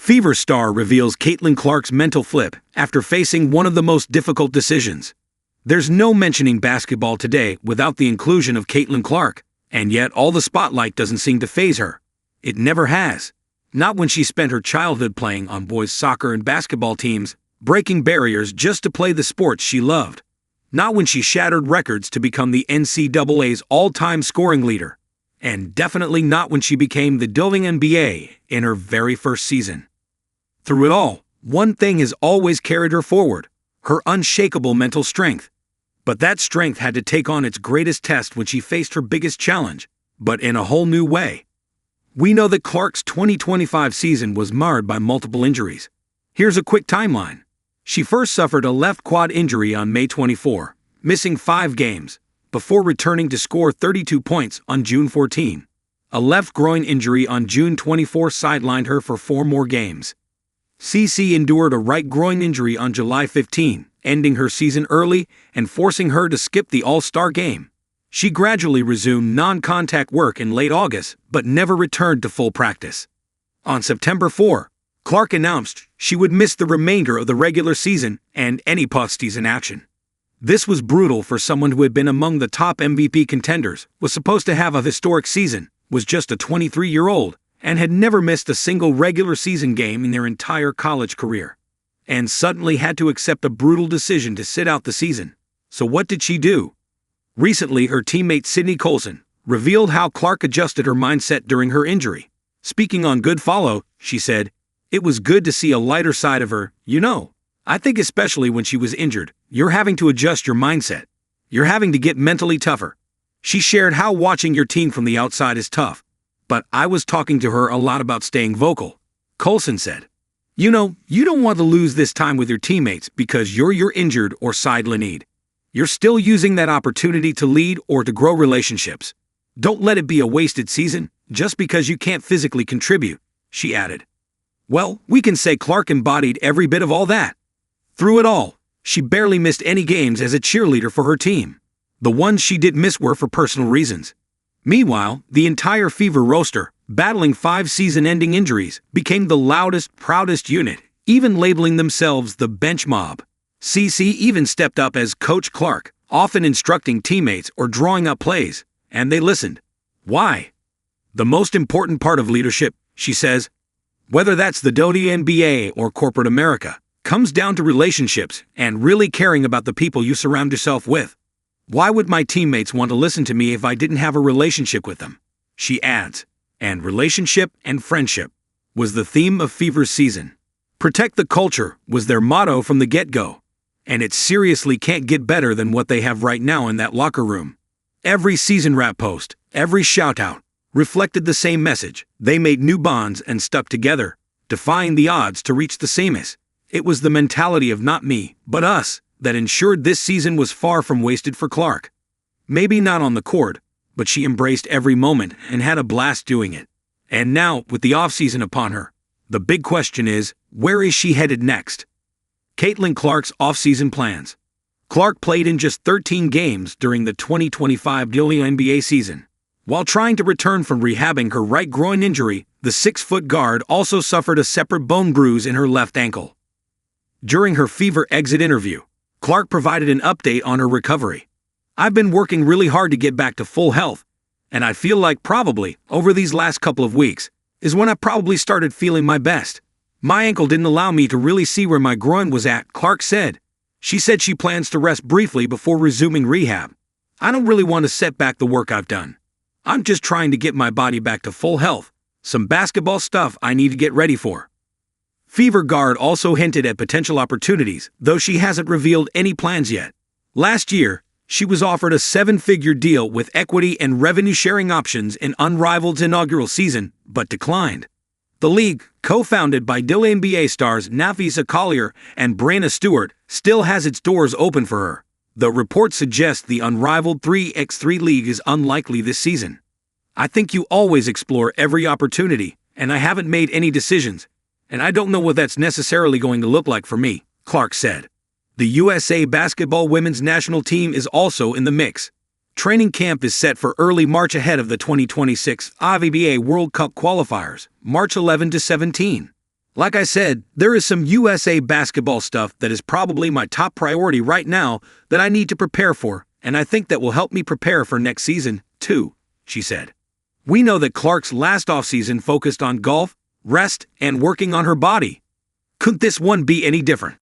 Fever star reveals Caitlin Clark's mental flip after facing one of the most difficult decisions. There's no mentioning basketball today without the inclusion of Caitlin Clark, and yet all the spotlight doesn't seem to faze her. It never has. Not when she spent her childhood playing on boys' soccer and basketball teams, breaking barriers just to play the sports she loved. Not when she shattered records to become the NCAA's all-time scoring leader. And definitely not when she became the WNBA in her very first season. Through it all, one thing has always carried her forward: her unshakable mental strength. But that strength had to take on its greatest test when she faced her biggest challenge, but in a whole new way. We know that Clark's 2025 season was marred by multiple injuries. Here's a quick timeline. She first suffered a left quad injury on May 24, missing 5 games, before returning to score 32 points on June 14. A left groin injury on June 24 sidelined her for 4 more games. CC endured a right groin injury on July 15, ending her season early and forcing her to skip the All-Star game. She gradually resumed non-contact work in late August, but never returned to full practice. On September 4, Clark announced she would miss the remainder of the regular season and any postseason action. This was brutal for someone who had been among the top MVP contenders, was supposed to have a historic season, was just a 23-year-old, and had never missed a single regular season game in their entire college career. And suddenly had to accept a brutal decision to sit out the season. So what did she do? Recently, her teammate Sydney Colson revealed how Clark adjusted her mindset during her injury. Speaking on Good Follow, she said, "It was good to see a lighter side of her, you know. I think especially when she was injured, you're having to adjust your mindset. You're having to get mentally tougher." She shared how watching your team from the outside is tough. "But I was talking to her a lot about staying vocal," Colson said. "You know, you don't want to lose this time with your teammates because you're injured or sidelined. You're still using that opportunity to lead or to grow relationships. Don't let it be a wasted season just because you can't physically contribute," she added. Well, we can say Clark embodied every bit of all that. Through it all, she barely missed any games as a cheerleader for her team. The ones she did miss were for personal reasons. Meanwhile, the entire Fever roster, battling 5 season-ending injuries, became the loudest, proudest unit, even labeling themselves the bench mob. CC even stepped up as Coach Clark, often instructing teammates or drawing up plays, and they listened. Why? The most important part of leadership, she says, whether that's the WNBA or corporate America, comes down to relationships and really caring about the people you surround yourself with. Why would my teammates want to listen to me if I didn't have a relationship with them? She adds, and relationship and friendship was the theme of Fever's season. Protect the culture was their motto from the get-go, and it seriously can't get better than what they have right now in that locker room. Every season wrap post, every shout-out, reflected the same message. They made new bonds and stuck together, defying the odds to reach the sameness. It was the mentality of not me, but us, that ensured this season was far from wasted for Clark. Maybe not on the court, but she embraced every moment and had a blast doing it. And now, with the offseason upon her, the big question is, where is she headed next? Caitlin Clark's offseason plans. Clark played in just 13 games during the 2025 WNBA season. While trying to return from rehabbing her right groin injury, the 6-foot guard also suffered a separate bone bruise in her left ankle. During her Fever exit interview, Clark provided an update on her recovery. "I've been working really hard to get back to full health, and I feel like probably, over these last couple of weeks, is when I probably started feeling my best. My ankle didn't allow me to really see where my groin was at," Clark said. She said she plans to rest briefly before resuming rehab. "I don't really want to set back the work I've done. I'm just trying to get my body back to full health. Some basketball stuff I need to get ready for." Fever guard also hinted at potential opportunities, though she hasn't revealed any plans yet. Last year, she was offered a 7-figure deal with equity and revenue-sharing options in Unrivaled's inaugural season, but declined. The league, co-founded by WNBA stars Nafisa Collier and Breanna Stewart, still has its doors open for her, though reports suggest the Unrivaled 3x3 league is unlikely this season. "I think you always explore every opportunity, and I haven't made any decisions, and I don't know what that's necessarily going to look like for me," Clark said. The USA basketball women's national team is also in the mix. Training camp is set for early March ahead of the 2026 WNBA World Cup qualifiers, March 11 to 17. Like I said, there is some USA basketball stuff that is probably my top priority right now that I need to prepare for, and I think that will help me prepare for next season, too, she said. We know that Clark's last offseason focused on golf, rest, and working on her body. Couldn't this one be any different?